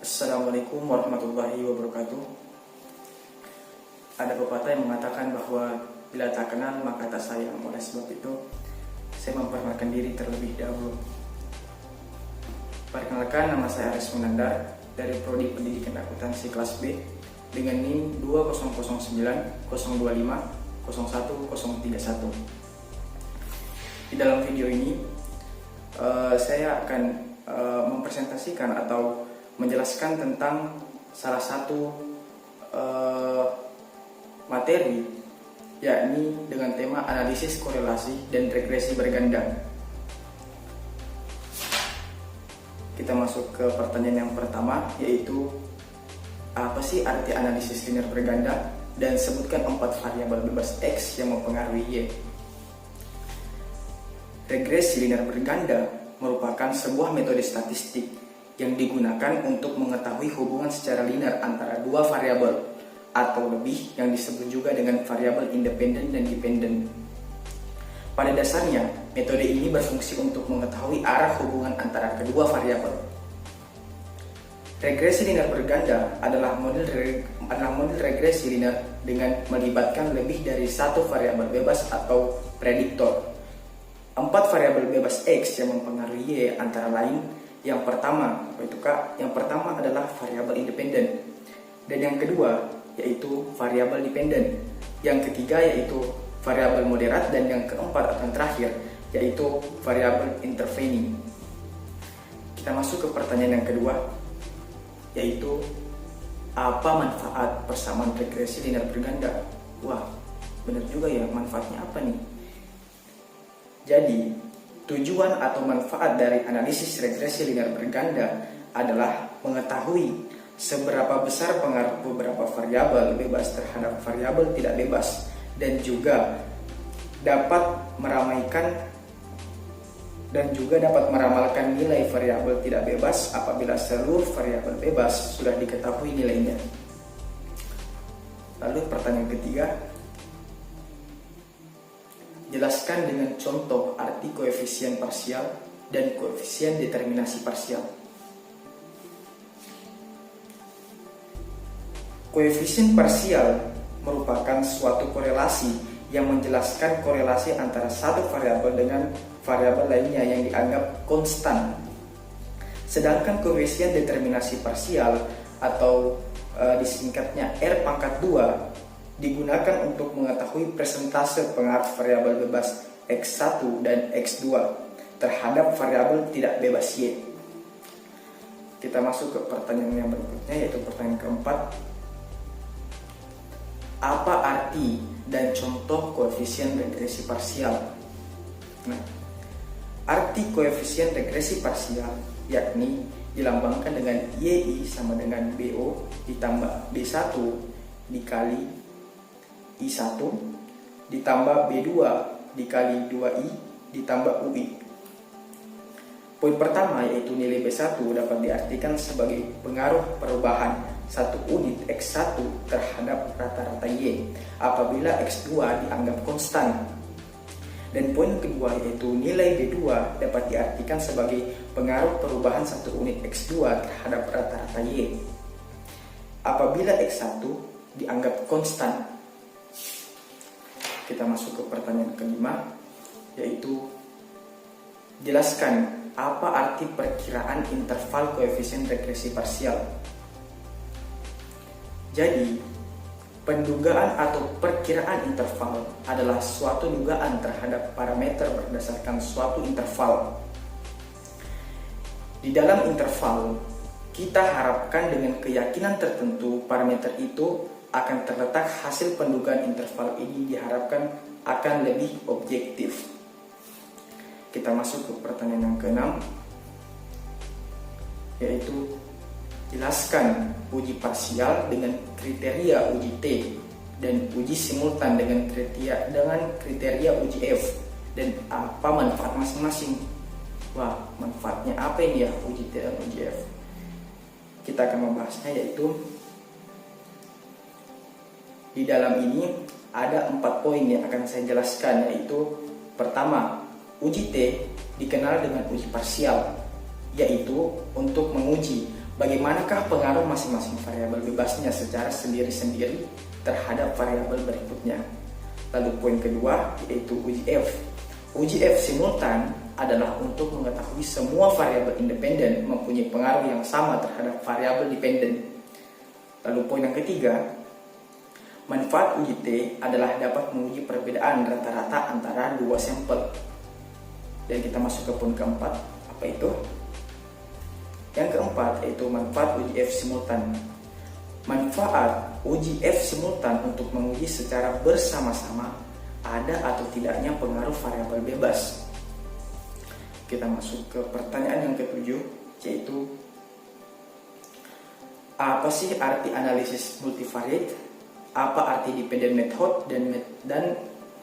Assalamualaikum warahmatullahi wabarakatuh. Ada pepatah yang mengatakan bahwa bila tak kenal maka tak sayang. Oleh sebab itu, saya memperkenalkan diri terlebih dahulu. Perkenalkan, nama saya Aris Munandar dari Prodi Pendidikan Akuntansi kelas B dengan NIM 2009 025 01 031. Di dalam video ini, saya akan mempresentasikan atau menjelaskan tentang salah satu materi, yakni dengan tema analisis korelasi dan regresi berganda. Kita masuk ke pertanyaan yang pertama, yaitu apa sih arti analisis linear berganda, dan sebutkan 4 variabel bebas X yang mempengaruhi Y. Regresi linear berganda merupakan sebuah metode statistik yang digunakan untuk mengetahui hubungan secara linear antara dua variabel atau lebih yang disebut juga dengan variabel independen dan dependen. Pada dasarnya, metode ini berfungsi untuk mengetahui arah hubungan antara kedua variabel. Regresi linear berganda adalah model regresi linear dengan melibatkan lebih dari satu variabel bebas atau prediktor. 4 variabel bebas X yang mempengaruhi Y antara lain yang pertama adalah variabel independen, dan yang kedua yaitu variabel dependen, yang ketiga yaitu variabel moderat, dan yang keempat atau terakhir yaitu variabel intervening. Kita masuk ke pertanyaan yang kedua, yaitu apa manfaat persamaan regresi linear berganda? Wah, benar juga ya, manfaatnya apa nih? Jadi, tujuan atau manfaat dari analisis regresi linear berganda adalah mengetahui seberapa besar pengaruh beberapa variabel bebas terhadap variabel tidak bebas, dan juga dapat meramalkan nilai variabel tidak bebas apabila seluruh variabel bebas sudah diketahui nilainya. Lalu pertanyaan ketiga, jelaskan dengan contoh arti koefisien parsial dan koefisien determinasi parsial. Koefisien parsial merupakan suatu korelasi yang menjelaskan korelasi antara satu variabel dengan variabel lainnya yang dianggap konstan. Sedangkan koefisien determinasi parsial atau disingkatnya R⁻², digunakan untuk mengetahui persentase pengaruh variabel bebas X1 dan X2 terhadap variabel tidak bebas Y. Kita masuk ke pertanyaan yang berikutnya, yaitu pertanyaan keempat. Apa arti dan contoh koefisien regresi parsial? Nah, arti koefisien regresi parsial yakni dilambangkan dengan YI sama dengan BO ditambah B1 dikali I1 ditambah B2 dikali 2I ditambah UI. Poin pertama yaitu nilai B1 dapat diartikan sebagai pengaruh perubahan 1 unit X1 terhadap rata-rata Y apabila X2 dianggap konstan. Dan poin kedua yaitu nilai B2 dapat diartikan sebagai pengaruh perubahan 1 unit X2 terhadap rata-rata Y apabila X1 dianggap konstan. Kita masuk ke pertanyaan kelima, yaitu jelaskan apa arti perkiraan interval koefisien regresi parsial. Jadi, pendugaan atau perkiraan interval adalah suatu dugaan terhadap parameter berdasarkan suatu interval. Di dalam interval, kita harapkan dengan keyakinan tertentu parameter itu akan terletak. Hasil pendugaan interval ini diharapkan akan lebih objektif. Kita masuk ke pertanyaan yang keenam, yaitu jelaskan uji parsial dengan kriteria uji T dan uji simultan dengan kriteria uji F, dan apa manfaat masing-masing. Wah, manfaatnya apa ini ya uji T dan uji F? Kita akan membahasnya, yaitu di dalam ini ada 4 poin yang akan saya jelaskan, yaitu pertama, uji T dikenal dengan uji parsial, yaitu untuk menguji bagaimanakah pengaruh masing-masing variabel bebasnya secara sendiri-sendiri terhadap variabel berikutnya. Lalu poin kedua yaitu uji F. Uji F simultan adalah untuk mengetahui semua variabel independen mempunyai pengaruh yang sama terhadap variabel dependen. Lalu poin yang ketiga, manfaat uji T adalah dapat menguji perbedaan rata-rata antara dua sampel. Dan kita masuk ke poin keempat, apa itu? Yang keempat yaitu manfaat uji F simultan. Manfaat uji F simultan untuk menguji secara bersama-sama ada atau tidaknya pengaruh variabel bebas. Kita masuk ke pertanyaan yang ketujuh, yaitu apa sih arti analisis multivariate? Apa arti dependent method dan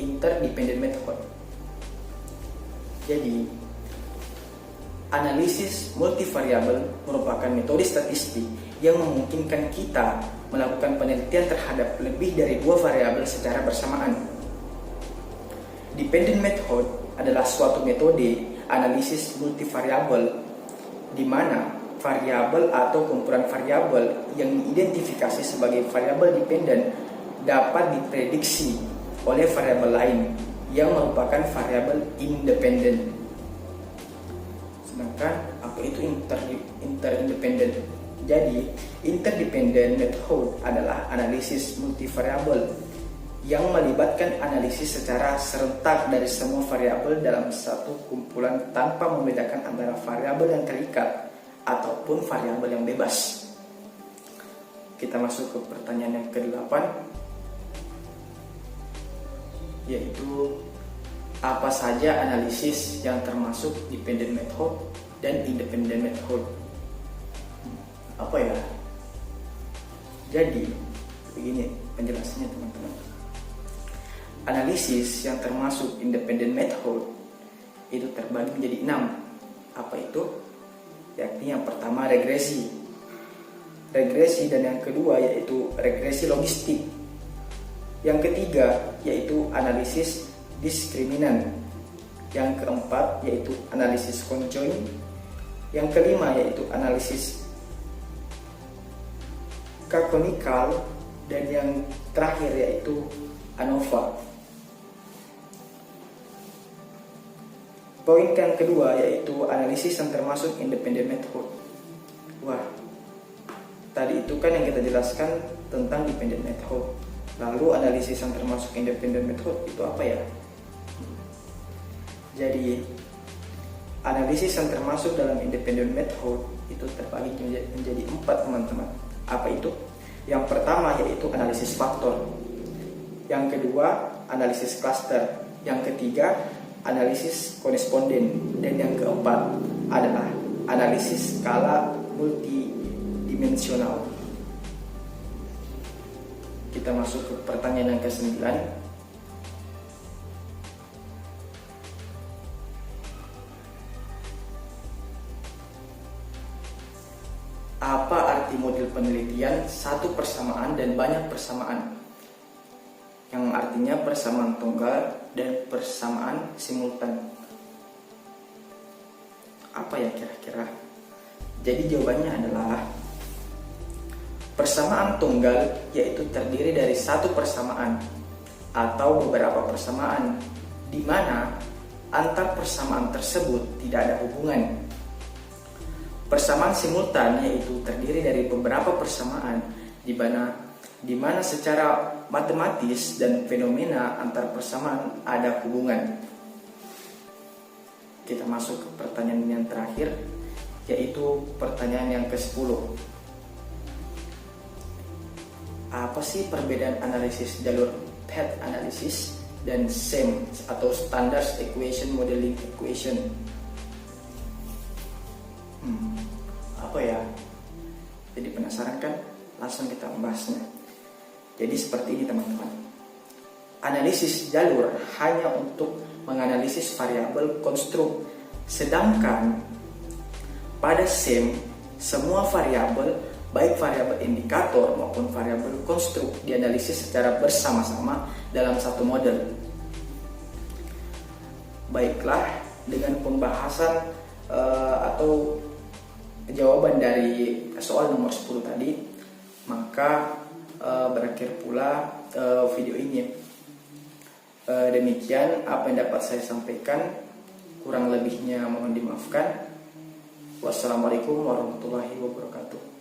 interdependent method? Jadi, analisis multivariabel merupakan metode statistik yang memungkinkan kita melakukan penelitian terhadap lebih dari dua variabel secara bersamaan. Dependent method adalah suatu metode analisis multivariabel di mana variabel atau kumpulan variabel yang diidentifikasi sebagai variabel dependen dapat diprediksi oleh variabel lain yang merupakan variabel independen. Sedangkan apa itu interdependent? Jadi, interdependent method adalah analisis multivariabel yang melibatkan analisis secara serentak dari semua variabel dalam satu kumpulan tanpa membedakan antara variabel yang terikat ataupun variabel yang bebas. Kita masuk ke pertanyaan yang ke-8, yaitu apa saja analisis yang termasuk dependent method dan independent method. Apa ya? Jadi, begini penjelasannya teman-teman. Analisis yang termasuk independent method itu terbagi menjadi 6. Apa itu? Yakni yang pertama regresi, dan yang kedua yaitu regresi logistik. Yang ketiga yaitu analisis diskriminan. Yang keempat yaitu analisis conjoint. Yang kelima yaitu analisis canonical, dan yang terakhir yaitu ANOVA. Poin yang kedua yaitu analisis yang termasuk independent method. Wah, tadi itu kan yang kita jelaskan tentang dependent method. Lalu analisis yang termasuk independent method itu apa ya? Jadi analisis yang termasuk dalam independent method itu terbagi menjadi 4 teman-teman. Apa itu? Yang pertama yaitu analisis faktor. Yang kedua analisis cluster. Yang ketiga analisis koresponden, dan yang keempat adalah analisis skala multidimensional. Kita masuk ke pertanyaan yang ke-9. Apa arti model penelitian satu persamaan dan banyak persamaan? Yang artinya persamaan tunggal dan persamaan simultan. Apa ya kira-kira? Jadi jawabannya adalah persamaan tunggal, yaitu terdiri dari satu persamaan atau beberapa persamaan di mana antar persamaan tersebut tidak ada hubungan. Persamaan simultan yaitu terdiri dari beberapa persamaan di mana secara matematis dan fenomena antar persamaan ada hubungan. Kita masuk ke pertanyaan yang terakhir, yaitu pertanyaan yang ke-10. Apa sih perbedaan analisis jalur path analysis dan SEM atau Standard Equation Modeling Equation? Apa ya? Jadi penasaran kan? Langsung kita membahasnya. Jadi seperti ini teman-teman. Analisis jalur hanya untuk menganalisis variabel konstruk, sedangkan pada SEM semua variabel, baik variabel indikator maupun variabel konstruk, dianalisis secara bersama-sama dalam satu model. Baiklah, dengan pembahasan atau jawaban dari soal nomor 10 tadi, maka berakhir pula video ini. Demikian apa yang dapat saya sampaikan, kurang lebihnya mohon dimaafkan. Wassalamualaikum warahmatullahi wabarakatuh.